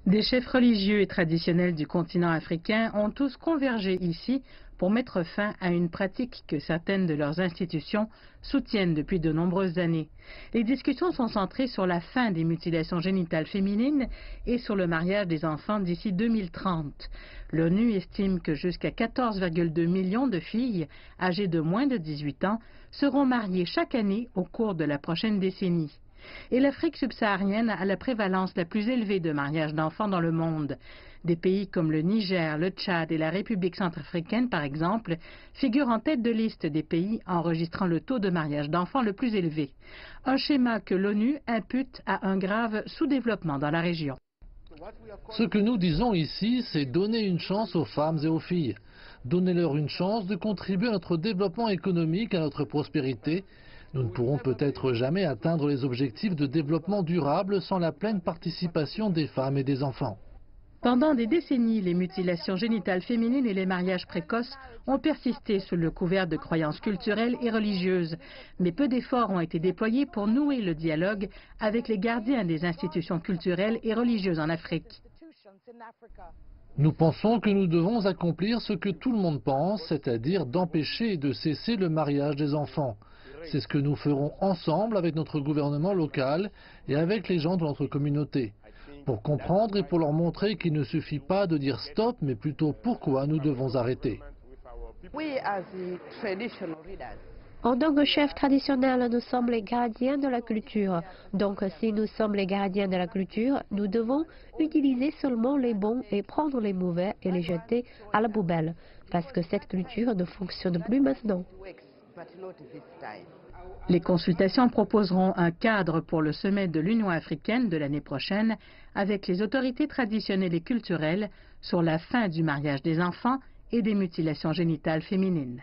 Des chefs religieux et traditionnels du continent africain ont tous convergé ici pour mettre fin à une pratique que certaines de leurs institutions soutiennent depuis de nombreuses années. Les discussions sont centrées sur la fin des mutilations génitales féminines et sur le mariage des enfants d'ici 2030. L'ONU estime que jusqu'à 14,2 millions de filles âgées de moins de 18 ans seront mariées chaque année au cours de la prochaine décennie. Et l'Afrique subsaharienne a la prévalence la plus élevée de mariages d'enfants dans le monde. Des pays comme le Niger, le Tchad et la République centrafricaine, par exemple, figurent en tête de liste des pays enregistrant le taux de mariage d'enfants le plus élevé. Un schéma que l'ONU impute à un grave sous-développement dans la région. Ce que nous disons ici, c'est donner une chance aux femmes et aux filles. Donnez-leur une chance de contribuer à notre développement économique, à notre prospérité. Nous ne pourrons peut-être jamais atteindre les objectifs de développement durable sans la pleine participation des femmes et des enfants. Pendant des décennies, les mutilations génitales féminines et les mariages précoces ont persisté sous le couvert de croyances culturelles et religieuses. Mais peu d'efforts ont été déployés pour nouer le dialogue avec les gardiens des institutions culturelles et religieuses en Afrique. Nous pensons que nous devons accomplir ce que tout le monde pense, c'est-à-dire d'empêcher et de cesser le mariage des enfants. C'est ce que nous ferons ensemble avec notre gouvernement local et avec les gens de notre communauté, pour comprendre et pour leur montrer qu'il ne suffit pas de dire stop, mais plutôt pourquoi nous devons arrêter. En tant que chefs traditionnels, nous sommes les gardiens de la culture. Donc, si nous sommes les gardiens de la culture, nous devons utiliser seulement les bons et prendre les mauvais et les jeter à la poubelle, parce que cette culture ne fonctionne plus maintenant. Les consultations proposeront un cadre pour le sommet de l'Union africaine de l'année prochaine avec les autorités traditionnelles et culturelles sur la fin du mariage des enfants et des mutilations génitales féminines.